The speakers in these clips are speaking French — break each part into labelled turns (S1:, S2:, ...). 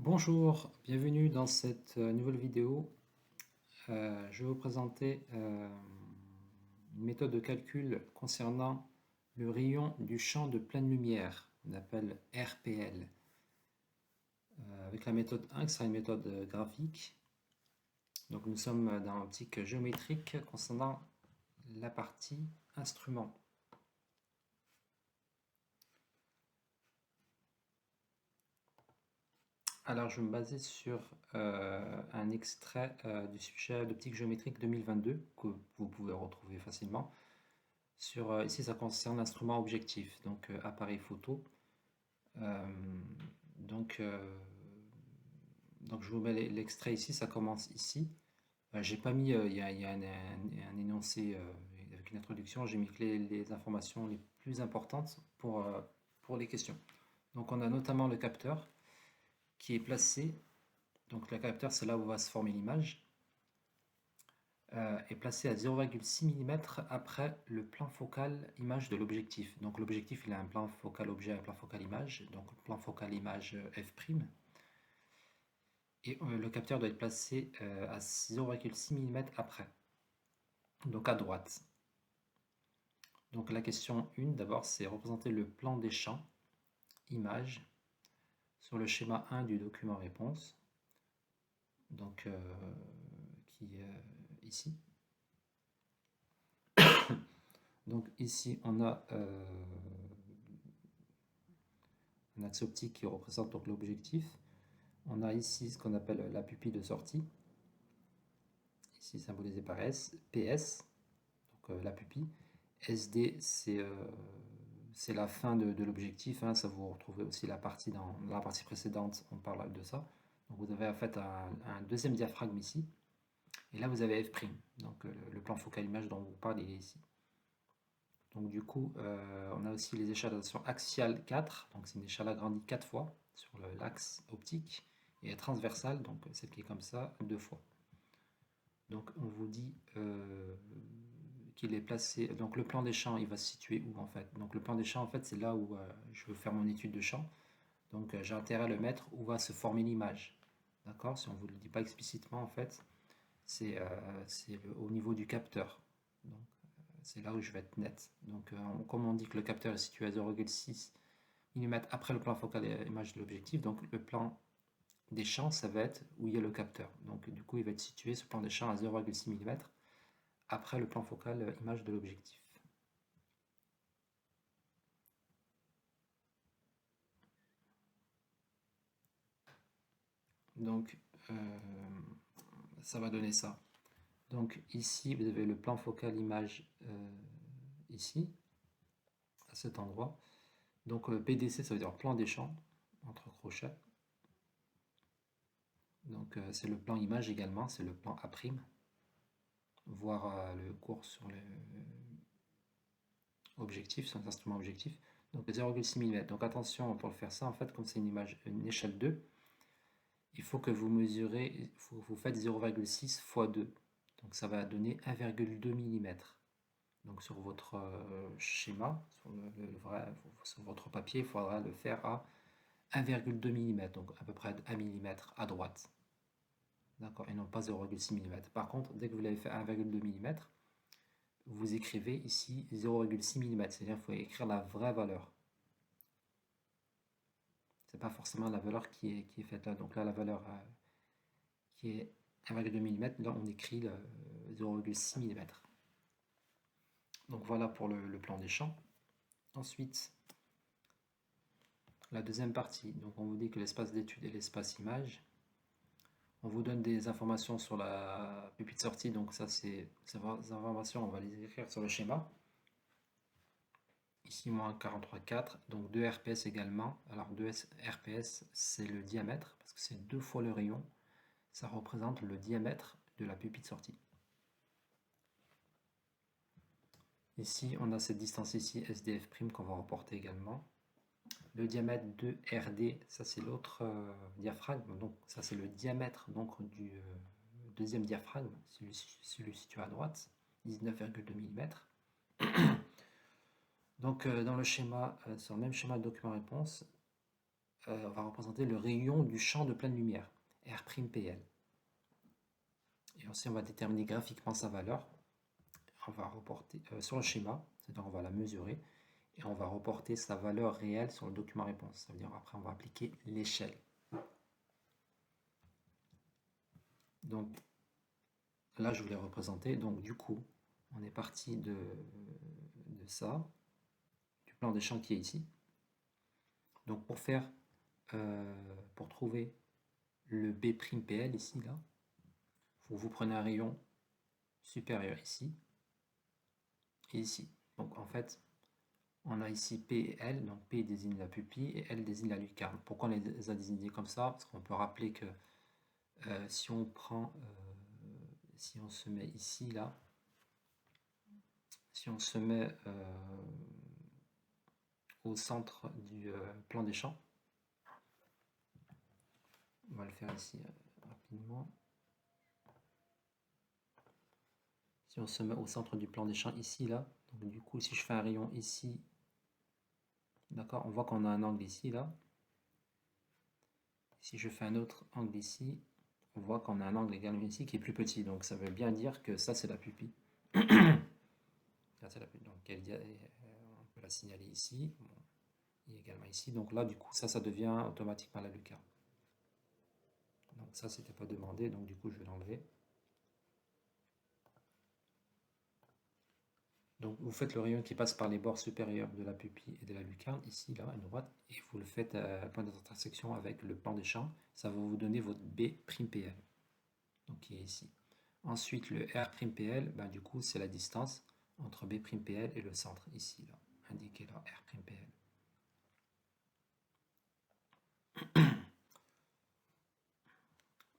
S1: Bonjour, bienvenue dans cette nouvelle vidéo. Je vais vous présenter une méthode de calcul concernant le rayon du champ de pleine lumière, on appelle RPL. Avec la méthode 1, qui sera une méthode graphique. Donc nous sommes dans l'optique géométrique concernant la partie instrument. Alors, je vais me baser sur un extrait du sujet d'optique géométrique 2022 que vous pouvez retrouver facilement. Ici, ça concerne l'instrument objectif, donc appareil photo. Euh, donc, euh, donc, je vous mets l'extrait ici, ça commence ici. J'ai pas mis, il y a un énoncé avec une introduction, j'ai mis que les informations les plus importantes pour les questions. Donc, on a notamment le capteur qui est placé. Donc le capteur, c'est là où va se former l'image, est placé à 0,6 mm après le plan focal image de l'objectif. Donc l'objectif, il a un plan focal objet et un plan focal image, donc plan focal image f'. Et le capteur doit être placé à 0,6 mm après, donc à droite. Donc la question 1, d'abord, c'est représenter le plan des champs, image, sur le schéma 1 du document réponse, donc qui est ici. Donc ici, on a un axe optique qui représente donc l'objectif. On a ici ce qu'on appelle la pupille de sortie, ici symbolisée par S, PS, donc la pupille. SD, c'est la fin de l'objectif, hein, ça vous retrouvez aussi la partie dans la partie précédente, on parle de ça. Donc vous avez en fait un deuxième diaphragme ici, et là vous avez F', donc le plan focal image dont vous parlez, il est ici. Donc du coup, on a aussi les échalations axiales 4, donc c'est une échelle agrandie 4 fois sur l'axe optique, et transversale, donc celle qui est comme ça, 2 fois. Donc on vous dit qu'il est placé, donc le plan des champs, il va se situer où en fait? Donc le plan des champs, en fait, c'est là où je veux faire mon étude de champ, donc j'ai intérêt à le mettre où va se former l'image. D'accord? Si on ne vous le dit pas explicitement, en fait, c'est au niveau du capteur. Donc, c'est là où je vais être net. Donc, comme on dit que le capteur est situé à 0,6 mm après le plan focal et image de l'objectif, donc le plan des champs, ça va être où il y a le capteur. Donc, du coup, il va être situé, ce plan des champs, à 0,6 mm après le plan focal image de l'objectif. Donc, ça va donner ça. Donc, ici, vous avez le plan focal image ici, à cet endroit. Donc, PDC, ça veut dire plan des champs, entre crochets. Donc, c'est le plan image également, c'est le plan A', voir le cours sur l'objectif, sur l'instrument objectif. Donc, 0,6 mm. Donc, attention, pour faire ça, en fait, comme c'est une échelle 2, il faut que vous mesurez, vous faites 0,6 fois 2. Donc, ça va donner 1,2 mm. Donc, sur votre schéma, sur votre papier, il faudra le faire à 1,2 mm, donc à peu près 1 mm à droite. D'accord, et non pas 0,6 mm. Par contre, dès que vous l'avez fait 1,2 mm, vous écrivez ici 0,6 mm, c'est-à-dire qu'il faut écrire la vraie valeur. C'est pas forcément la valeur qui est faite là. Donc là, la valeur qui est 1,2 mm, là on écrit le 0,6 mm. Donc voilà pour le plan des champs. Ensuite, la deuxième partie. Donc on vous dit que l'espace d'étude est l'espace image. On vous donne des informations sur la pupille de sortie, donc ça c'est ces informations, on va les écrire sur le schéma. Ici moins 43,4, donc 2 RPS également. Alors 2 RPS c'est le diamètre, parce que c'est 2 fois le rayon. Ça représente le diamètre de la pupille de sortie. Ici on a cette distance ici, SDF' qu'on va reporter également. Le diamètre de RD, ça c'est l'autre diaphragme, donc ça c'est le diamètre donc, du deuxième diaphragme, celui situé à droite, 19,2 mm. Donc dans le schéma, sur le même schéma de document réponse, on va représenter le rayon du champ de pleine lumière, R'PL. Et aussi, on va déterminer graphiquement sa valeur. On va reporter sur le schéma, c'est-à-dire on va la mesurer, et on va reporter sa valeur réelle sur le document réponse. Ça veut dire après, on va appliquer l'échelle. Donc, là, je voulais représenter. Donc, du coup, on est parti de ça, du plan des champs qui est ici. Donc, pour trouver le B'PL ici, là, vous prenez un rayon supérieur ici et ici. Donc, en fait, on a ici P et L. Donc, P désigne la pupille et L désigne la lucarne. Pourquoi on les a désignés comme ça? Parce qu'on peut rappeler que si on se met ici, là, si on se met au centre du plan des champs, on va le faire ici rapidement. Si on se met au centre du plan des champs ici, là, donc du coup, si je fais un rayon ici, d'accord, on voit qu'on a un angle ici, là. Si je fais un autre angle ici, on voit qu'on a un angle également ici qui est plus petit. Donc ça veut bien dire que ça, c'est la pupille. Donc on peut la signaler ici, et également ici. Donc là, du coup, ça devient automatiquement la lucarne. Donc ça, c'était pas demandé, donc du coup, je vais l'enlever. Donc vous faites le rayon qui passe par les bords supérieurs de la pupille et de la lucarne, ici, là, à droite, et vous le faites à point d'intersection avec le plan des champs. Ça va vous donner votre B'PL, donc qui est ici. Ensuite, le R'PL, ben, du coup, c'est la distance entre B'PL et le centre, ici, là, indiqué là, R'PL.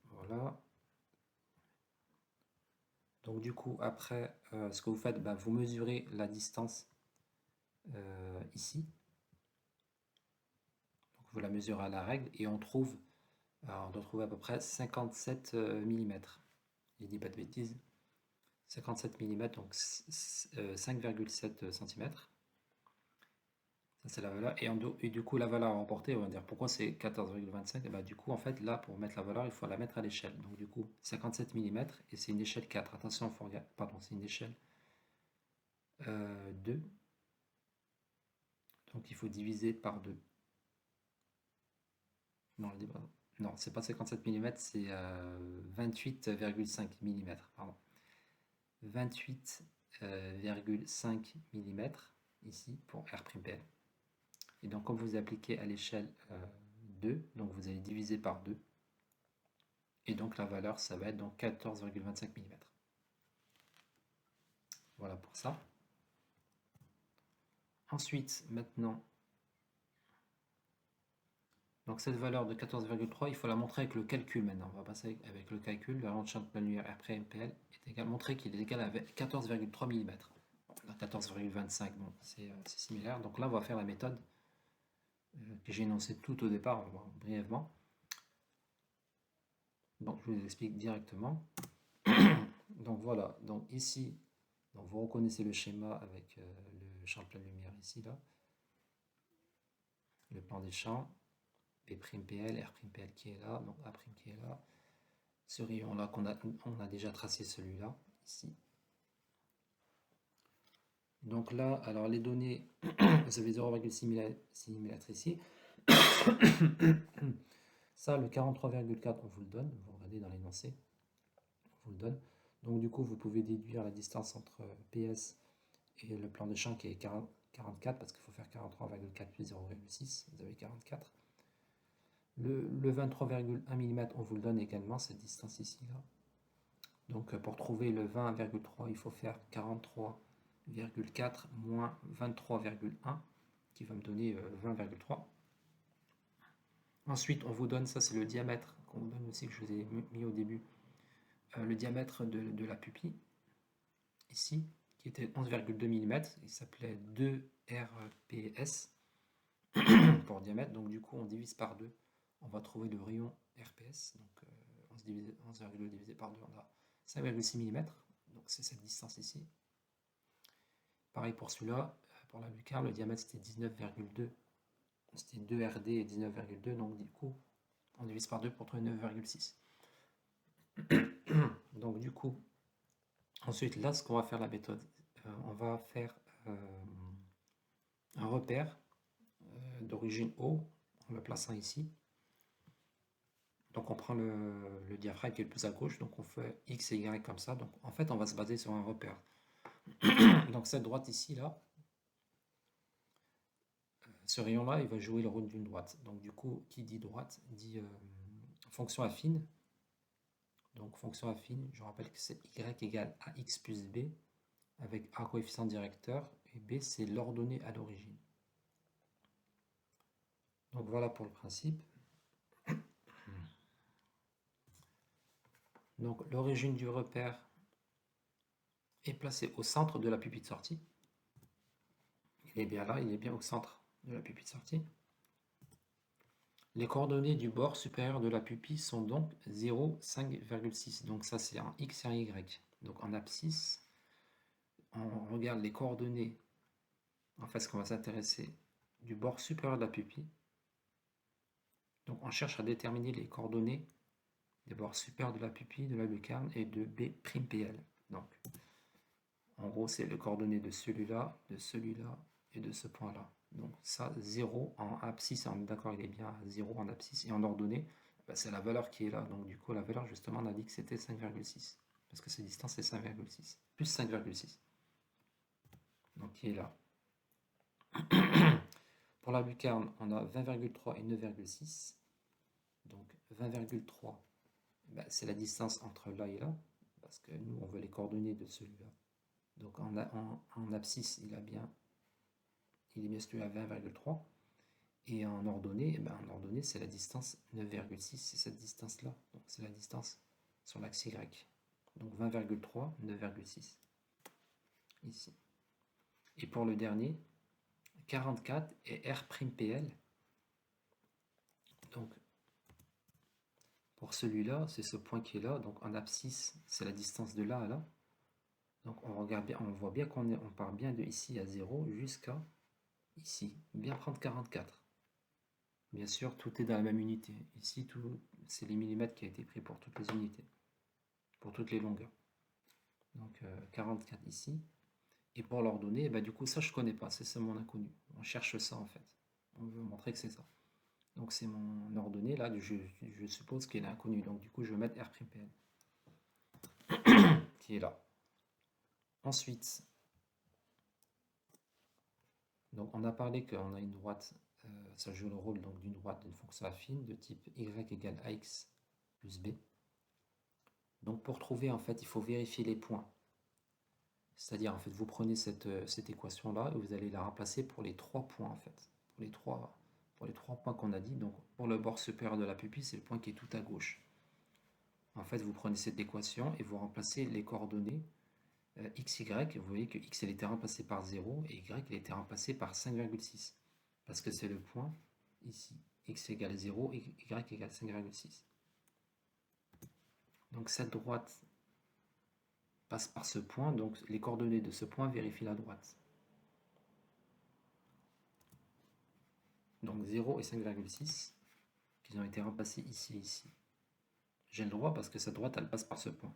S1: Voilà. Donc du coup, après, ce que vous faites, ben, vous mesurez la distance ici. Donc vous la mesurez à la règle et on doit trouver à peu près 57 mm. Je dis pas de bêtises. 57 mm, donc 5,7 cm. Ça c'est la valeur. Et du coup, la valeur à remporter, on va dire pourquoi c'est 14,25. Et bah, du coup, en fait, là, pour mettre la valeur, il faut la mettre à l'échelle. Donc du coup, 57 mm et c'est une échelle 4. Attention, pardon, c'est une échelle 2. Donc il faut diviser par 2. Non, c'est pas 57 mm, c'est 28,5 mm. Pardon. 28,5 mm ici pour R'PL. Et donc, comme vous appliquez à l'échelle 2, donc vous allez diviser par 2. Et donc, la valeur, ça va être donc 14,25 mm. Voilà pour ça. Ensuite, maintenant, donc cette valeur de 14,3, il faut la montrer avec le calcul maintenant. On va passer avec le calcul. Le rayon de champ de pleine lumière R'PL est égal, montrer qu'il est égal à 14,3 mm. 14,25, bon, c'est similaire. Donc là, on va faire la méthode que j'ai énoncée tout au départ, brièvement. Donc je vous explique directement. Donc voilà, donc ici, donc vous reconnaissez le schéma avec le champ de pleine lumière ici, là. Le plan des champs, B'PL, R'PL qui est là, donc A' qui est là. Ce rayon là on a déjà tracé celui-là, ici. Donc là, alors les données, vous avez 0,6 mm ici. Ça, le 43,4, on vous le donne, vous regardez dans l'énoncé, on vous le donne. Donc du coup, vous pouvez déduire la distance entre PS et le plan de champ qui est 44, parce qu'il faut faire 43,4 plus 0,6, vous avez 44. Le 23,1 mm, on vous le donne également, cette distance ici, là. Donc pour trouver le 20,3, il faut faire 43,4 moins 23,1, qui va me donner 20,3. Ensuite, on vous donne, ça c'est le diamètre qu'on vous donne aussi, que je vous ai mis au début, le diamètre de la pupille, ici, qui était 11,2 mm, il s'appelait 2 RPS pour diamètre, donc du coup on divise par 2, on va trouver le rayon RPS, donc 11,2 divisé par 2, on a 5,6 mm, donc c'est cette distance ici. Pareil pour celui-là, pour la lucarne, le diamètre c'était 19,2 c'était 2RD et 19,2, donc du coup, on divise par 2 pour trouver 9,6. Donc du coup, ensuite, là, ce qu'on va faire la méthode, on va faire un repère d'origine O, en le plaçant ici. Donc on prend le diaphragme qui est le plus à gauche, donc on fait X et Y comme ça. Donc en fait, on va se baser sur un repère. Donc cette droite ici, là, ce rayon-là, il va jouer le rôle d'une droite. Donc du coup, qui dit droite, dit fonction affine. Donc fonction affine, je rappelle que c'est Y égale AX plus B, avec A coefficient directeur, et B c'est l'ordonnée à l'origine. Donc voilà pour le principe. Donc l'origine du repère est placée au centre de la pupille de sortie. Il est bien là, il est bien au centre de la pupille de sortie. Les coordonnées du bord supérieur de la pupille sont donc 0, 5,6. Donc ça c'est un X et un Y. Donc en abscisse, on regarde les coordonnées, en fait ce qu'on va s'intéresser du bord supérieur de la pupille. Donc on cherche à déterminer les coordonnées des bords supérieurs de la pupille, de la lucarne et de B'PL. Donc en gros c'est les coordonnées de celui-là et de ce point-là. Donc ça, 0 en abscisse, on est d'accord, il est bien à 0 en abscisse, et en ordonnée, bah, c'est la valeur qui est là. Donc du coup, la valeur, justement, on a dit que c'était 5,6. Parce que cette distance, c'est 5,6. Plus 5,6. Donc qui est là. Pour la lucarne, on a 20,3 et 9,6. Donc 20,3, bah, c'est la distance entre là et là. Parce que nous, on veut les coordonnées de celui-là. Donc en abscisse, il est bien situé à 20,3. Et en ordonnée, c'est la distance 9,6, c'est cette distance-là. Donc c'est la distance sur l'axe Y. Donc 20,3, 9,6. Ici. Et pour le dernier, 44 et R'PL. Donc pour celui-là, c'est ce point qui est là. Donc en abscisse, c'est la distance de là à là. Donc on regarde bien, on voit bien on part bien de ici à 0 jusqu'à ici. Bien prendre 44. Bien sûr, tout est dans la même unité. Ici, c'est les millimètres qui a été pris pour toutes les unités, pour toutes les longueurs. Donc 44 ici. Et pour l'ordonnée, bah, du coup, ça, je connais pas. C'est mon inconnu. On cherche ça, en fait. On veut montrer que c'est ça. Donc c'est mon ordonnée, là, je suppose qu'elle est inconnue. Donc du coup, je vais mettre R'PL, qui est là. Ensuite, donc on a parlé qu'on a une droite, ça joue le rôle d'une droite d'une fonction affine de type Y égale AX plus B. Donc pour trouver, en fait, il faut vérifier les points. C'est-à-dire, en fait, vous prenez cette équation-là et vous allez la remplacer pour les 3 points, en fait. Pour les trois points qu'on a dit. Donc, pour le bord supérieur de la pupille, c'est le point qui est tout à gauche. En fait, vous prenez cette équation et vous remplacez les coordonnées x, y. Vous voyez que x, elle était remplacée par 0 et y, elle était remplacée par 5,6. Parce que c'est le point ici. X égale 0 et y égale 5,6. Donc, cette droite passe par ce point, donc les coordonnées de ce point vérifient la droite. Donc 0 et 5,6 qui ont été remplacés ici et ici. J'ai le droit parce que cette droite elle passe par ce point.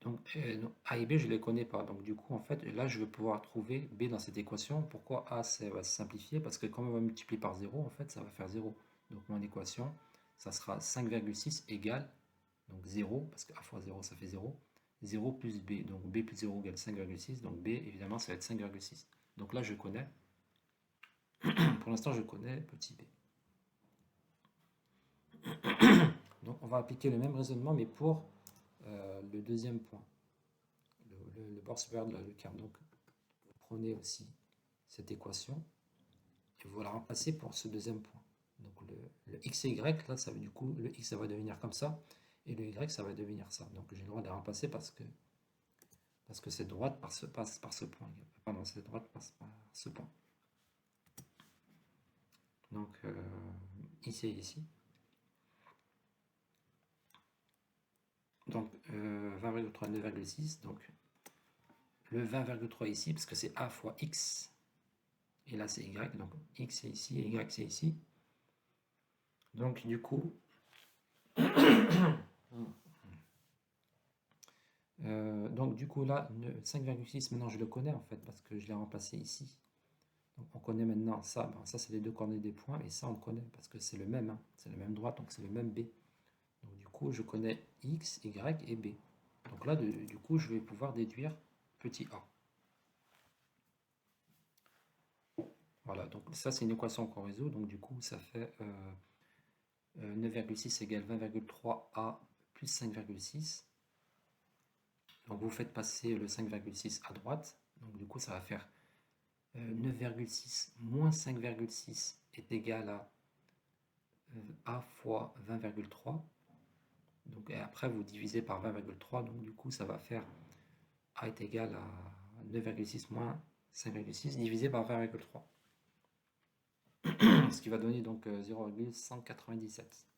S1: Donc A et B je ne les connais pas. Donc du coup en fait là je vais pouvoir trouver B dans cette équation. Pourquoi A ça va se simplifier? Parce que quand on va multiplier par 0 en fait ça va faire 0. Donc mon équation ça sera 5,6 égale donc 0 parce que A fois 0 ça fait 0. 0 plus B, donc B plus 0 égale 5,6, donc B évidemment ça va être 5,6. Donc là je connais, pour l'instant je connais petit b. Donc on va appliquer le même raisonnement mais pour le deuxième point, le bord supérieur de la lucarne. Donc vous prenez aussi cette équation et vous la remplacez pour ce deuxième point. Donc le x et y, là, ça veut du coup, le x ça va devenir comme ça et le y ça va devenir ça. Donc j'ai le droit de les remplacer parce que cette droite passe par ce point. Pardon, cette droite passe par ce point. Donc ici et ici. Donc 20,3, 9,6. Donc le 20,3 ici, parce que c'est A fois X et là c'est y, donc x c'est ici et y c'est ici. Donc du coup, là, 5,6, maintenant je le connais en fait, parce que je l'ai remplacé ici. Donc on connaît maintenant ça, ça c'est les deux coordonnées des points, et ça on connaît, parce que c'est le même, hein, c'est la même droite, donc c'est le même b. Donc du coup, je connais x, y et b. Donc là, du coup, je vais pouvoir déduire petit a. Voilà, donc ça c'est une équation qu'on résout, donc du coup ça fait 9,6 égale 20,3a plus 5,6. Donc vous faites passer le 5,6 à droite, donc du coup ça va faire 9,6 moins 5,6 est égal à a fois 20,3. Donc et après vous divisez par 20,3, donc du coup ça va faire a est égal à 9,6 moins 5,6 divisé par 20,3. Ce qui va donner donc 0,197.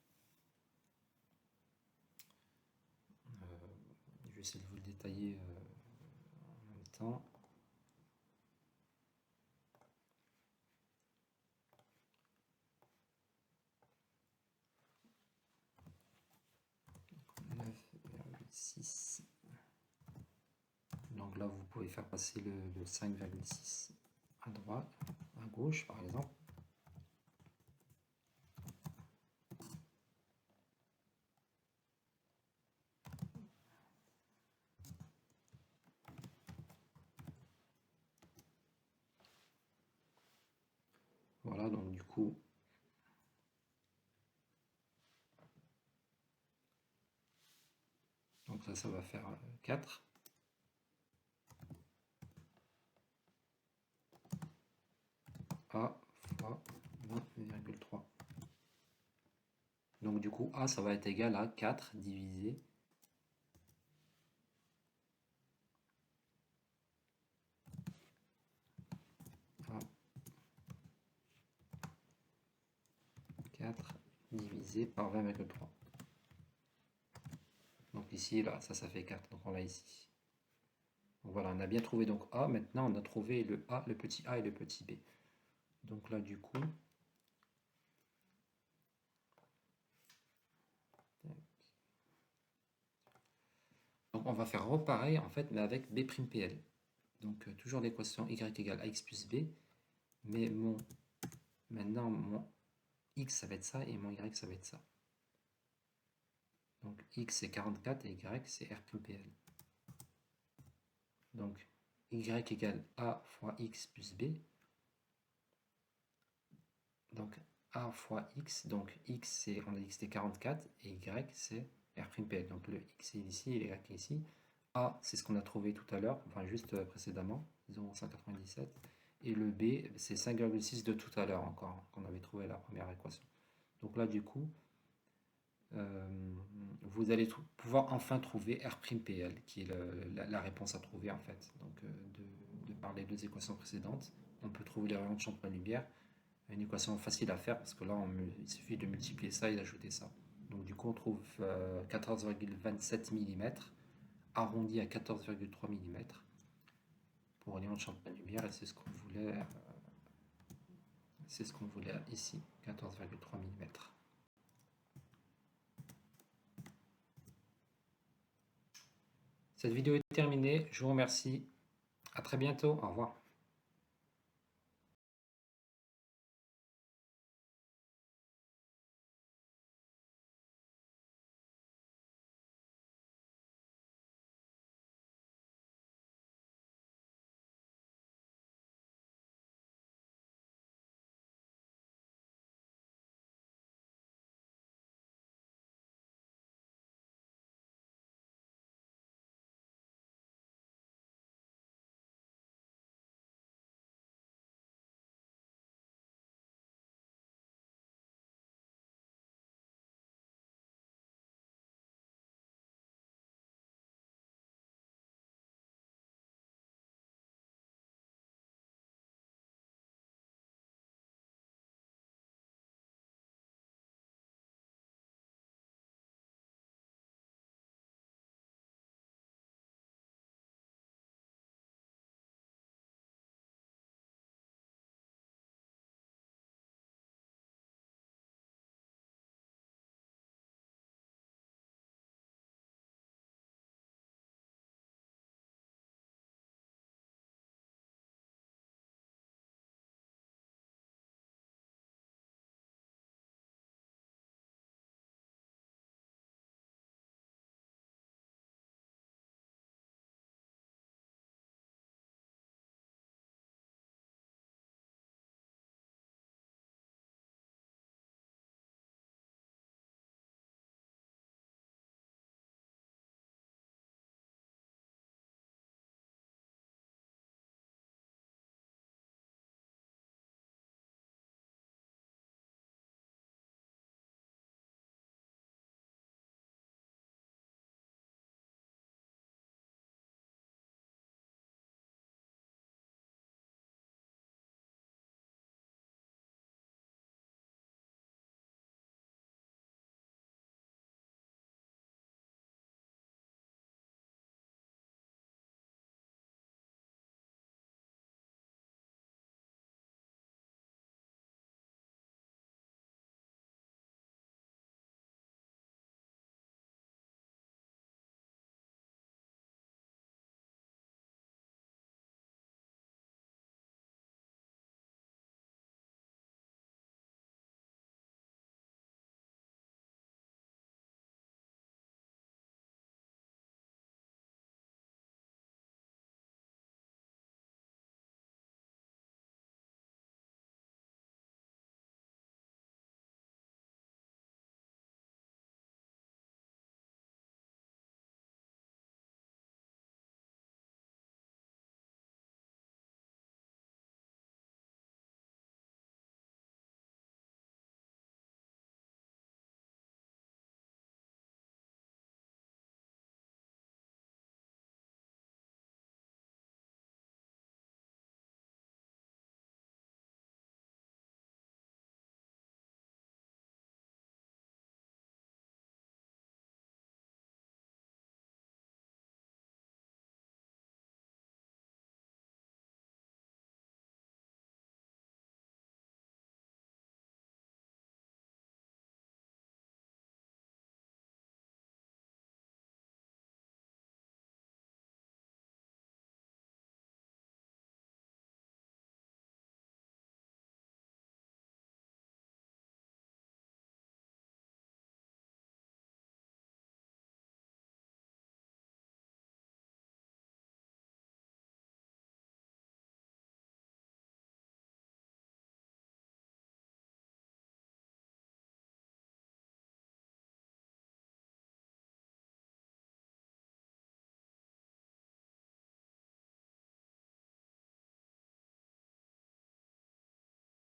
S1: Je vais essayer de vous le détailler en même temps. Donc, 9,6. Donc là, vous pouvez faire passer le 5,6 à droite, à gauche par exemple. Voilà, donc du coup, donc ça va faire 4. A fois 20,3. Donc du coup, A, ça va être égal à 4 divisé 4 divisé par 20,3. Donc ici, là, ça fait 4. Donc on l'a ici. Donc voilà, on a bien trouvé donc A. Maintenant, on a trouvé le A, le petit a et le petit b. Donc là, du coup, donc on va faire repareil en fait, mais avec b'PL. Donc toujours l'équation y égale ax plus b, mais maintenant mon x ça va être ça et mon y ça va être ça. Donc x c'est 44 et y c'est r'PL. Donc y égale a fois x plus b. Donc a fois x, donc x c'est, on a dit que c'était 44 et y c'est r'PL. Donc le x est ici et le y est ici. A c'est ce qu'on a trouvé tout à l'heure, enfin juste précédemment, 0,197. Et le b c'est 5,6 de tout à l'heure encore, qu'on avait trouvé la première équation. Donc là du coup, vous allez pouvoir enfin trouver R'PL, qui est la réponse à trouver en fait. Donc de par les deux équations précédentes, on peut trouver les rayons de champ de lumière. Une équation facile à faire parce que là il suffit de multiplier ça et d'ajouter ça. Donc du coup on trouve 14,27 mm arrondi à 14,3 mm pour rayon de champ de lumière, et c'est ce qu'on voulait, ici, 14,3 mm. Cette vidéo est terminée, je vous remercie, à très bientôt, au revoir.